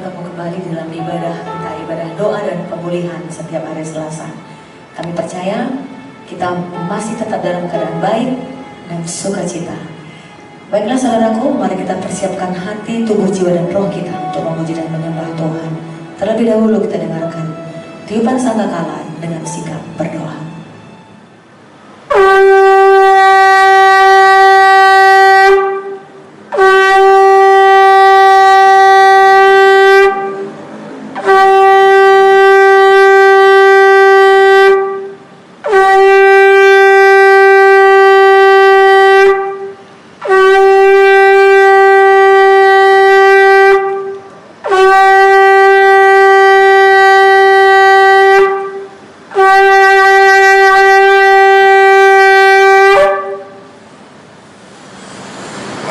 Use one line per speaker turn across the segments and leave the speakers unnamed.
bertemu kembali dalam ibadah kita, ibadah doa dan pemulihan setiap hari Selasa. Kami percaya kita masih tetap dalam keadaan baik dan sukacita. Baiklah saudaraku, mari kita persiapkan hati, tubuh, jiwa, dan roh kita untuk memuji dan menyembah Tuhan. Terlebih dahulu kita dengarkan tiupan sangkakala dengan sikap berdoa.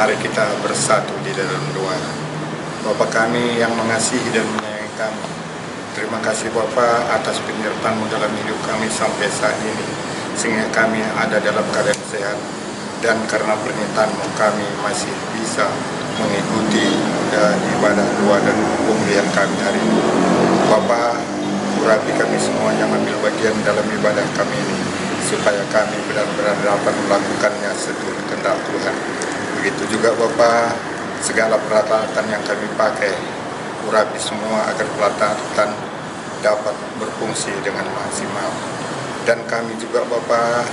Mari kita bersatu di dalam doa. Bapa kami yang mengasihi dan menyayangi kami, terima kasih Bapa atas penyertaan-Mu dalam hidup kami sampai saat ini, sehingga kami ada dalam keadaan sehat, dan karena pernyataanmu kami masih bisa mengikuti ibadah doa dan pemulihan kami hari ini. Bapa, urapi kami semua yang ambil bagian dalam ibadah kami ini, supaya kami benar-benar dapat melakukannya seturut kehendak Tuhan. Begitu juga Bapa, segala peralatan yang kami pakai, urapi semua agar peralatan dapat berfungsi dengan maksimal. Dan kami juga Bapa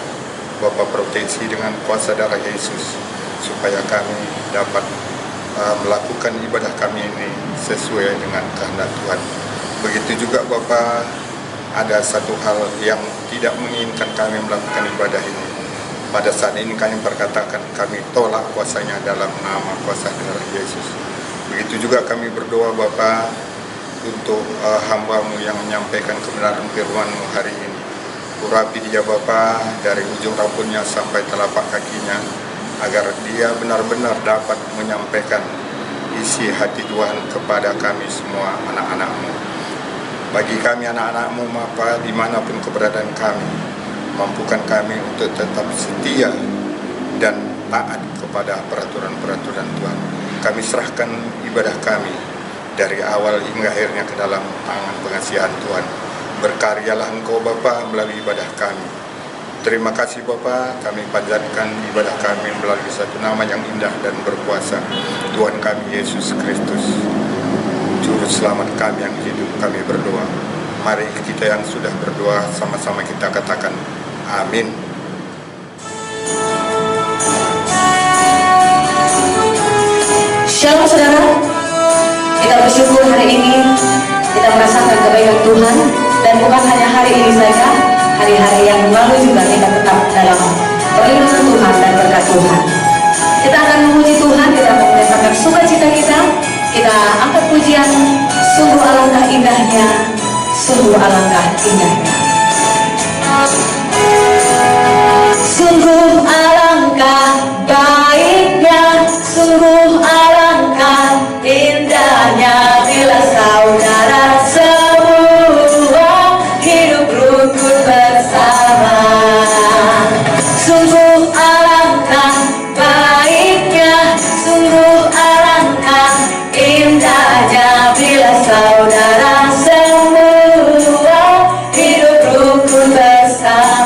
proteksi dengan kuasa darah Yesus, supaya kami dapat melakukan ibadah kami ini sesuai dengan kehendak Tuhan. Begitu juga Bapa, ada satu hal yang tidak menginginkan kami melakukan ibadah ini. Pada saat ini kami berkatakan kami tolak kuasanya dalam nama kuasa darah Yesus. Begitu juga kami berdoa Bapa untuk hamba-Mu yang menyampaikan kebenaran firman-Mu hari ini. Urapi dia Bapa dari ujung rambutnya sampai telapak kakinya, agar dia benar-benar dapat menyampaikan isi hati Tuhan kepada kami semua anak-anak-Mu. Bagi kami anak-anak-Mu Bapa, dimanapun keberadaan kami, mampukan kami untuk tetap setia dan taat kepada peraturan-peraturan Tuhan. Kami serahkan ibadah kami dari awal hingga akhirnya ke dalam tangan pengasihan Tuhan. Berkaryalah Engkau Bapa melalui ibadah kami. Terima kasih Bapa, kami panjatkan ibadah kami melalui satu nama yang indah dan berkuasa, Tuhan kami Yesus Kristus, Juru Selamat kami yang hidup. Kami berdoa. Mari kita yang sudah berdoa sama-sama kita katakan amin.
Shalom saudara, kita bersyukur hari ini kita merasakan kebaikan Tuhan, dan bukan hanya hari ini saja, hari-hari yang lalu juga kita tetap dalam perlindungan Tuhan dan berkat Tuhan. Kita akan memuji Tuhan, kita akan menyatakan sukacita kita angkat pujian. Sungguh alangkah indahnya, sungguh alangkah indahnya, sungguh alangkah baiknya, sungguh alangkah indahnya bila saudara semua hidup rukun bersama. Sungguh alangkah baiknya, sungguh alangkah indahnya bila saudara semua hidup rukun bersama.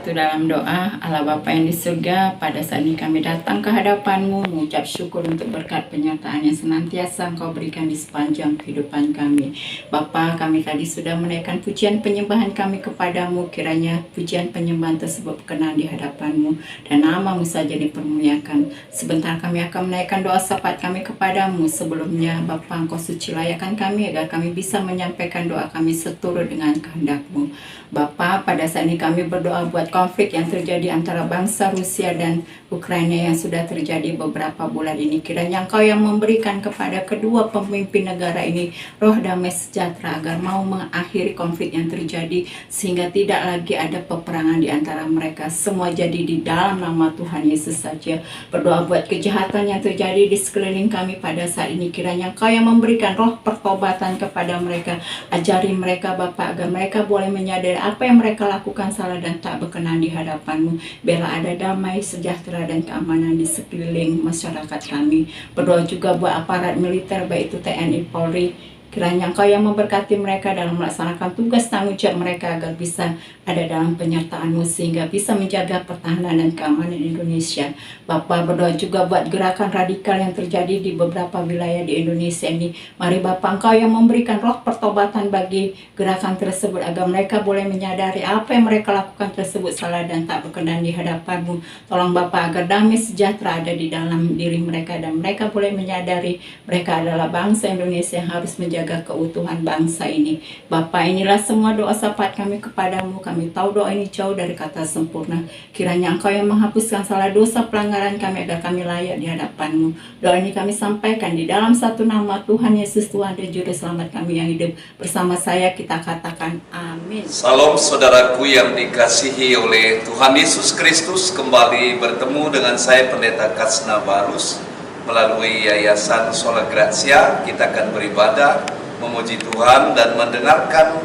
bersatu dalam doa. Allah Bapa yang di surga, pada saat ini kami datang ke hadapan-Mu mengucap syukur untuk berkat penyertaan yang senantiasa Engkau berikan di sepanjang kehidupan kami. Bapa, kami tadi sudah menaikkan pujian penyembahan kami kepadamu. Kiranya pujian penyembahan tersebut berkenan di hadapan-Mu dan nama-Mu saja dipermuliakan. Sebentar kami akan menaikkan doa syafaat kami kepadamu. Sebelumnya Bapa, Engkau suci layakan kami agar kami bisa menyampaikan doa kami seturut dengan kehendak-Mu. Bapa, pada saat ini kami berdoa buat konflik yang terjadi antara bangsa Rusia dan Ukraina yang sudah terjadi beberapa bulan ini. Kiranya Engkau yang memberikan kepada kedua pemimpin negara ini roh damai sejahtera agar mau mengakhiri konflik yang terjadi sehingga tidak lagi ada peperangan di antara mereka. Semua jadi di dalam nama Tuhan Yesus saja. Berdoa buat kejahatan yang terjadi di sekeliling kami pada saat ini. Kiranya Engkau yang memberikan roh pertobatan kepada mereka. Ajari mereka Bapa agar mereka boleh menyadari apa yang mereka lakukan salah dan tak berkenan di hadapan-Mu. Biarlah ada damai, sejahtera dan keamanan di sekeliling masyarakat kami. Berdoa juga buat aparat militer baik itu TNI, Polri. Kiranya Engkau yang memberkati mereka dalam melaksanakan tugas tanggung jawab mereka agar bisa ada dalam penyertaan-Mu sehingga bisa menjaga pertahanan dan keamanan Indonesia. Bapa, berdoa juga buat gerakan radikal yang terjadi di beberapa wilayah di Indonesia ini. Mari Bapa, Engkau yang memberikan roh pertobatan bagi gerakan tersebut agar mereka boleh menyadari apa yang mereka lakukan tersebut salah dan tak berkenan di hadapan-Mu. Tolong Bapa agar damai sejahtera ada di dalam diri mereka dan mereka boleh menyadari mereka adalah bangsa Indonesia yang harus menjaga keutuhan bangsa ini. Bapa, inilah semua doa syafaat kami kepadamu. Kami tahu doa ini jauh dari kata sempurna. Kiranya Engkau yang menghapuskan salah dosa pelanggaran kami agar kami layak di hadapan-Mu. Doa ini kami sampaikan di dalam satu nama Tuhan Yesus, Tuhan dan Juru Selamat kami yang hidup. Bersama saya kita katakan amin.
Salam saudaraku yang dikasihi oleh Tuhan Yesus Kristus. Kembali bertemu dengan saya Pendeta Kasna Barus melalui Yayasan Sola Gracia. Kita akan beribadah, memuji Tuhan dan mendengarkan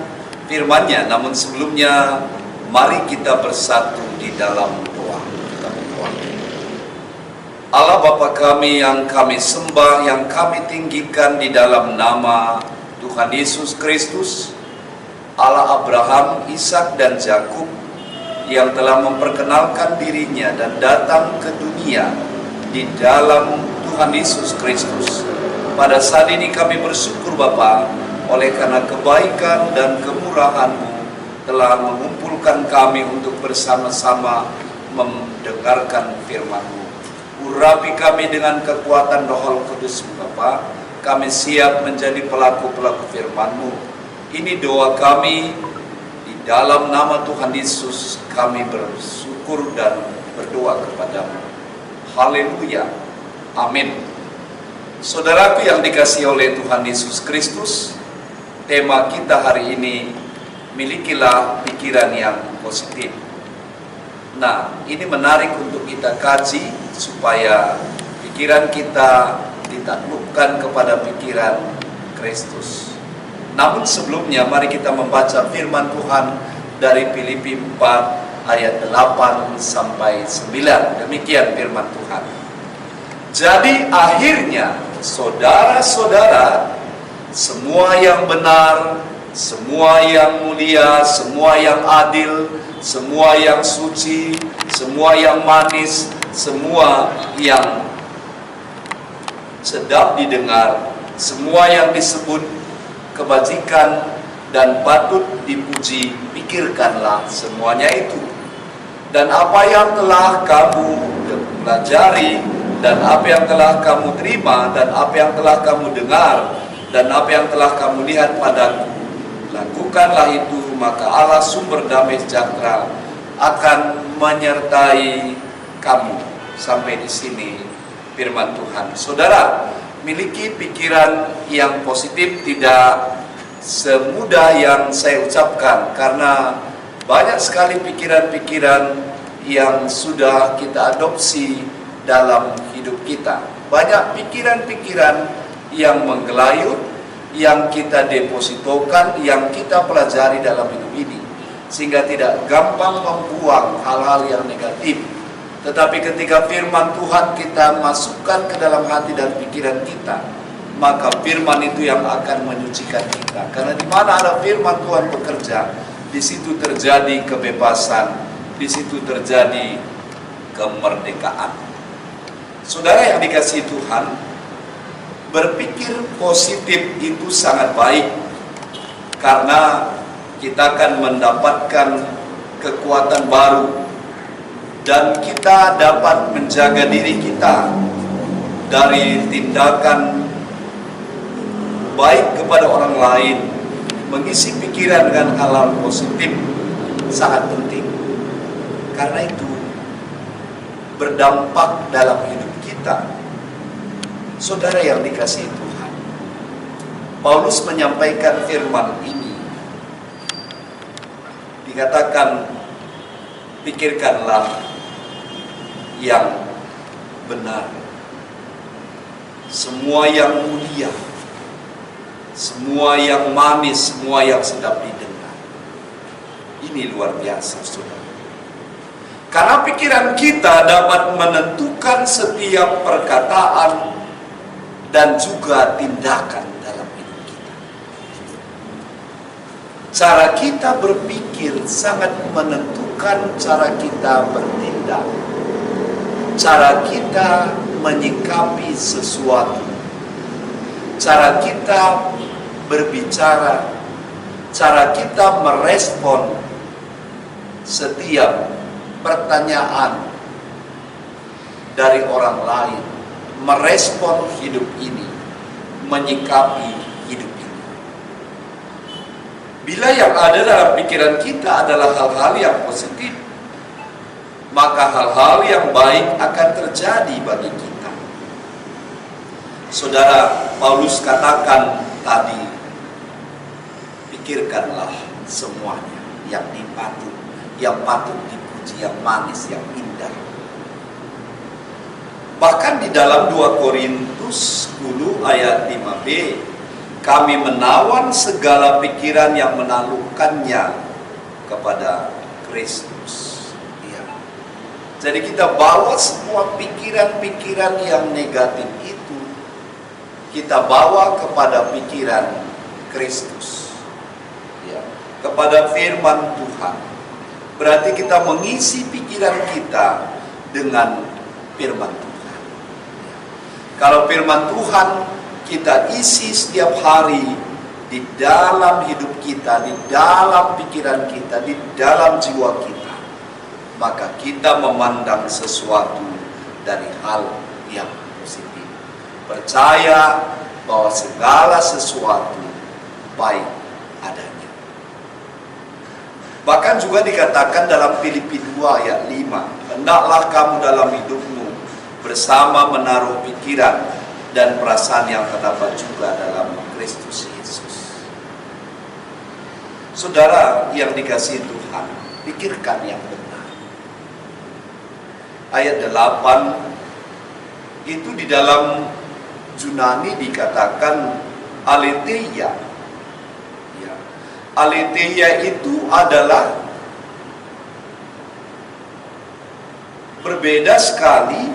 firman-Nya. Namun sebelumnya mari kita bersatu di dalam doa. Kita berdoa. Allah Bapa kami yang kami sembah, yang kami tinggikan di dalam nama Tuhan Yesus Kristus, Allah Abraham, Ishak dan Yakub yang telah memperkenalkan dirinya dan datang ke dunia di dalam Tuhan Yesus Kristus. Pada saat ini kami bersyukur Bapa, oleh karena kebaikan dan kemurahan-Mu telah mengumpulkan kami untuk bersama-sama mendengarkan firman-Mu. Urapi kami dengan kekuatan Roh Kudus Bapa, kami siap menjadi pelaku-pelaku firman-Mu. Ini doa kami, di dalam nama Tuhan Yesus kami bersyukur dan berdoa kepadamu. Haleluya. Amin. Saudaraku yang dikasihi oleh Tuhan Yesus Kristus, tema kita hari ini, milikilah pikiran yang positif. Nah, ini menarik untuk kita kaji supaya pikiran kita ditaklukkan kepada pikiran Kristus. Namun sebelumnya mari kita membaca firman Tuhan dari Filipi 4 ayat 8 sampai 9. Demikian firman Tuhan. Jadi akhirnya saudara-saudara, semua yang benar, semua yang mulia, semua yang adil, semua yang suci, semua yang manis, semua yang sedap didengar, semua yang disebut kebajikan dan patut dipuji, pikirkanlah semuanya itu. Dan apa yang telah kamu pelajari, dan apa yang telah kamu terima, dan apa yang telah kamu dengar, dan apa yang telah kamu lihat padaku, lakukanlah itu, maka Allah sumber damai sejahtera akan menyertai kamu. Sampai di sini firman Tuhan. Saudara, miliki pikiran yang positif tidak semudah yang saya ucapkan, karena banyak sekali pikiran-pikiran yang sudah kita adopsi dalam hidup kita. Banyak pikiran-pikiran yang menggelayut, yang kita depositokan, yang kita pelajari dalam hidup ini, sehingga tidak gampang membuang hal-hal yang negatif. Tetapi ketika firman Tuhan kita masukkan ke dalam hati dan pikiran kita, maka firman itu yang akan menyucikan kita. Karena di mana ada firman Tuhan bekerja, di situ terjadi kebebasan, di situ terjadi kemerdekaan. Saudara yang dikasihi Tuhan, berpikir positif itu sangat baik, karena kita akan mendapatkan kekuatan baru dan kita dapat menjaga diri kita dari tindakan baik kepada orang lain. Mengisi pikiran dengan hal-hal positif sangat penting, karena itu berdampak dalam hidup kita. Saudara yang dikasihi Tuhan, Paulus menyampaikan firman ini, dikatakan, pikirkanlah yang benar, semua yang mulia, semua yang manis, semua yang sedap didengar. Ini luar biasa, saudara. Karena pikiran kita dapat menentukan setiap perkataan dan juga tindakan dalam hidup kita. Cara kita berpikir sangat menentukan cara kita bertindak, cara kita menyikapi sesuatu, cara kita berbicara, cara kita merespon setiap pertanyaan dari orang lain, merespon hidup ini, menyikapi hidup ini. Bila yang ada dalam pikiran kita adalah hal-hal yang positif, maka hal-hal yang baik akan terjadi bagi kita. Saudara, Paulus katakan tadi, pikirkanlah semuanya yang patut dipuji, yang manis, yang indah. Bahkan di dalam 2 Korintus 10 ayat 5b, kami menawan segala pikiran yang menaklukkannya kepada Kristus. Ya. Jadi kita bawa semua pikiran-pikiran yang negatif itu, kita bawa kepada pikiran Kristus. Ya. Kepada firman Tuhan. Berarti kita mengisi pikiran kita dengan firman Tuhan. Kalau firman Tuhan kita isi setiap hari di dalam hidup kita, di dalam pikiran kita, di dalam jiwa kita, maka kita memandang sesuatu dari hal yang positif. Percaya bahwa segala sesuatu baik adanya. Bahkan juga dikatakan dalam Filipi 2 ayat 5, hendaklah kamu dalam hidupmu bersama menaruh pikiran dan perasaan yang terdapat juga dalam Kristus Yesus. Saudara yang dikasihi Tuhan, pikirkan yang benar. Ayat 8 itu di dalam Yunani dikatakan aletheia. Ya. Aletheia itu adalah berbeda sekali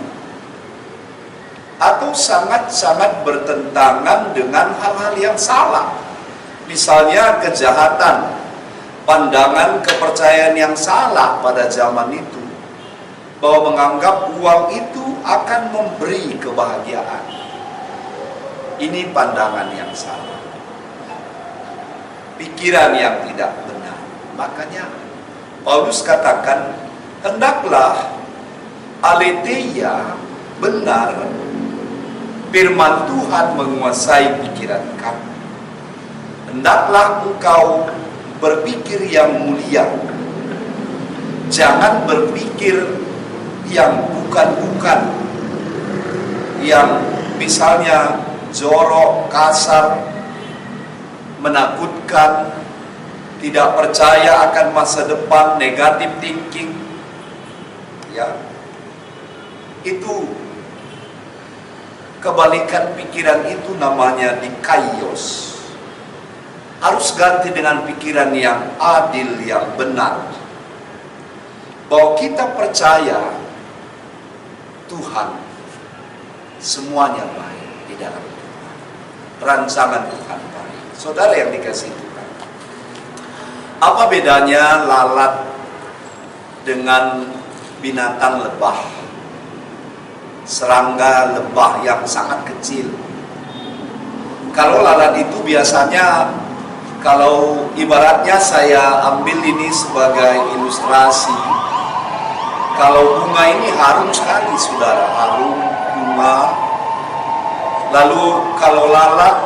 atau sangat-sangat bertentangan dengan hal-hal yang salah. Misalnya kejahatan, pandangan kepercayaan yang salah pada zaman itu, bahwa menganggap uang itu akan memberi kebahagiaan. Ini pandangan yang salah, pikiran yang tidak benar. Makanya Paulus katakan, hendaklah aletheia, benar, firman Tuhan menguasai pikiran kamu. Hendaklah engkau berpikir yang mulia. Jangan berpikir yang bukan-bukan, yang misalnya jorok, kasar, menakutkan, tidak percaya akan masa depan, negative thinking. Ya. Itu kebalikan pikiran, itu namanya dikaios. Harus ganti dengan pikiran yang adil, yang benar. Bahwa kita percaya Tuhan semuanya baik di dalam Tuhan. Rancangan Tuhan baik. Saudara yang dikasihi Tuhan, apa bedanya lalat dengan binatang lebah, serangga lebah yang sangat kecil. Kalau lalat itu biasanya, kalau ibaratnya saya ambil ini sebagai ilustrasi, kalau bunga ini harum sekali saudara, harum bunga. Lalu kalau lalat,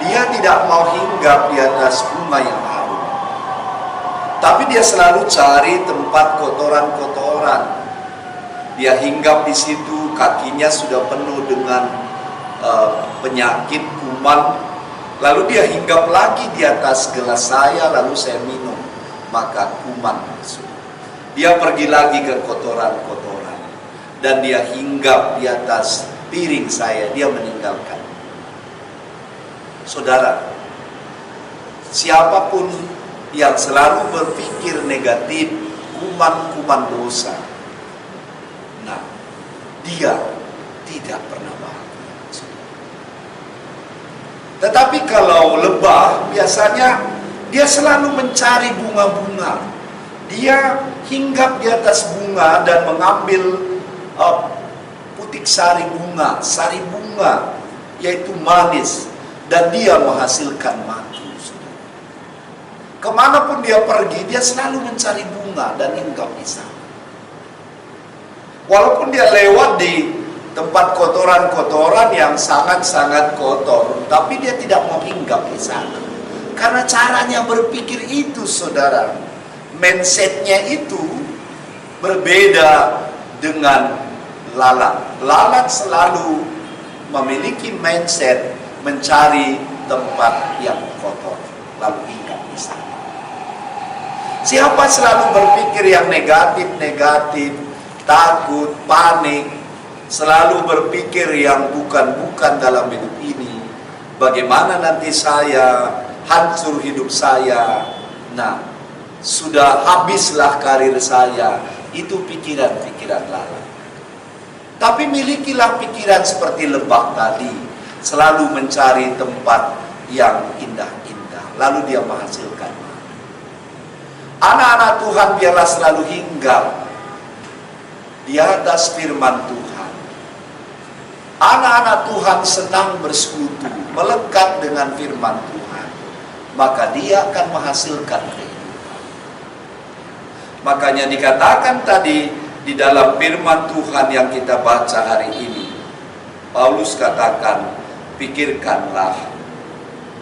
dia tidak mau hinggap di atas bunga yang harum, tapi dia selalu cari tempat kotoran-kotoran. Dia hinggap di situ, kakinya sudah penuh dengan penyakit kuman. Lalu dia hinggap lagi di atas gelas saya, lalu saya minum, maka kuman masuk. Dia pergi lagi ke kotoran-kotoran, dan dia hinggap di atas piring saya, dia meninggalkan. Saudara, siapapun yang selalu berpikir negatif, kuman-kuman dosa, nah, dia tidak pernah bahagia. Tetapi kalau lebah, biasanya dia selalu mencari bunga-bunga. Dia hinggap di atas bunga dan mengambil putik sari bunga, yaitu manis, dan dia menghasilkan madu. Kemanapun dia pergi, dia selalu mencari bunga dan hinggap di sana. Walaupun dia lewat di tempat kotoran-kotoran yang sangat-sangat kotor, tapi dia tidak mau hinggap di sana. Karena caranya berpikir itu, saudara, mindsetnya itu berbeda dengan lalat. Lalat selalu memiliki mindset mencari tempat yang kotor, lalu hinggap di sana. Siapa selalu berpikir yang negatif-negatif, takut, panik, selalu berpikir yang bukan-bukan dalam hidup ini, bagaimana nanti saya, hancur hidup saya, nah, sudah habislah karir saya, itu pikiran-pikiran lalat. Tapi milikilah pikiran seperti lebah tadi, selalu mencari tempat yang indah-indah, lalu dia menghasilkan. Anak-anak Tuhan biarlah selalu hinggap di atas firman Tuhan. Anak-anak Tuhan senang bersekutu, melekat dengan firman Tuhan, maka dia akan menghasilkan kehidupan. Makanya dikatakan tadi di dalam firman Tuhan yang kita baca hari ini, Paulus katakan, pikirkanlah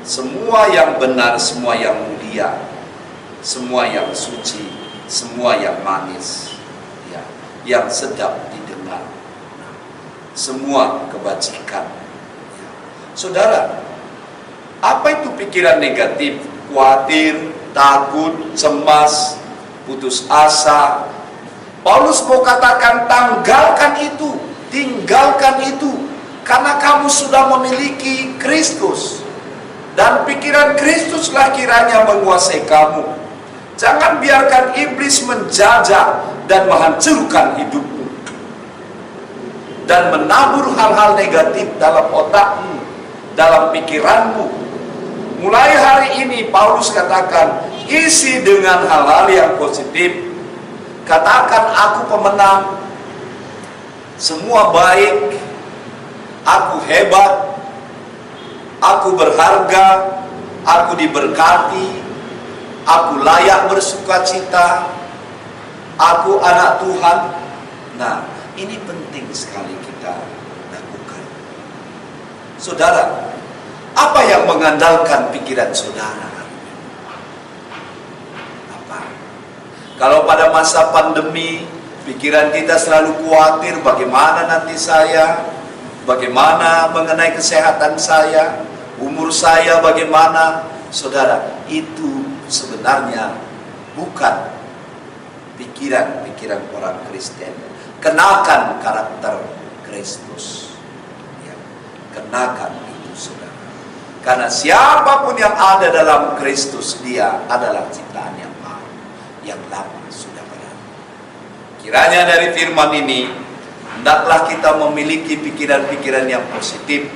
semua yang benar, semua yang mulia, semua yang suci, semua yang manis, ya, yang sedap didengar, semua kebajikan. Ya. Saudara, apa itu pikiran negatif? Khawatir, takut, cemas, putus asa. Paulus mau katakan, tanggalkan itu, tinggalkan itu, karena kamu sudah memiliki Kristus, dan pikiran Kristuslah kiranya menguasai kamu. Jangan biarkan iblis menjajah dan menghancurkan hidupmu, dan menabur hal-hal negatif dalam otakmu, dalam pikiranmu. Mulai hari ini Paulus katakan, isi dengan hal-hal yang positif. Katakan, aku pemenang, semua baik, aku hebat, aku berharga, aku diberkati, aku layak bersukacita, aku anak Tuhan. Nah, ini penting sekali kita lakukan. Saudara, apa yang mengandalkan pikiran saudara? Kalau pada masa pandemi, pikiran kita selalu khawatir bagaimana nanti saya, bagaimana mengenai kesehatan saya, umur saya bagaimana. Saudara, itu sebenarnya bukan pikiran-pikiran orang Kristen. Kenakan karakter Kristus. Ya, kenakan itu, saudara. Karena siapapun yang ada dalam Kristus, dia adalah ciptaan yang baru, yang lama sudah berlalu. Kiranya dari firman ini, hendaklah kita memiliki pikiran-pikiran yang positif.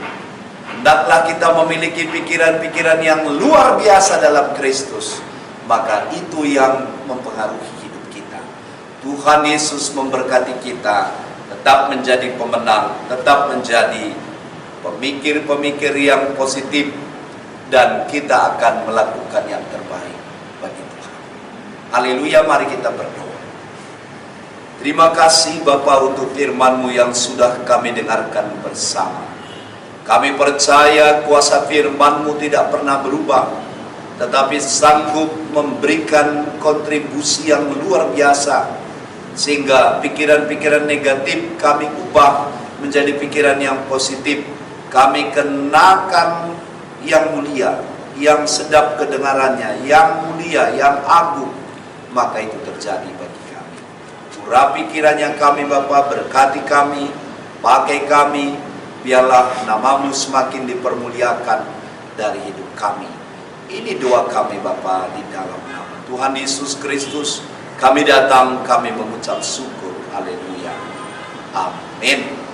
Hendaklah kita memiliki pikiran-pikiran yang luar biasa dalam Kristus. Maka itu yang mempengaruhi hidup kita. Tuhan Yesus memberkati kita, tetap menjadi pemenang, tetap menjadi pemikir-pemikir yang positif, dan kita akan melakukan yang terbaik bagi Tuhan. Haleluya, mari kita berdoa. Terima kasih Bapa untuk firman-Mu yang sudah kami dengarkan bersama. Kami percaya kuasa firman-Mu tidak pernah berubah, tetapi sanggup memberikan kontribusi yang luar biasa, sehingga pikiran-pikiran negatif kami ubah menjadi pikiran yang positif. Kami kenakan yang mulia, yang sedap kedengarannya, yang mulia, yang agung, maka itu terjadi bagi kami. Urapi kiranya kami Bapa, berkati kami, pakai kami, biarlah nama-Mu semakin dipermuliakan dari hidup kami. Ini doa kami Bapa, di dalam nama Tuhan Yesus Kristus. Kami datang, kami mengucap syukur. Haleluya. Amin.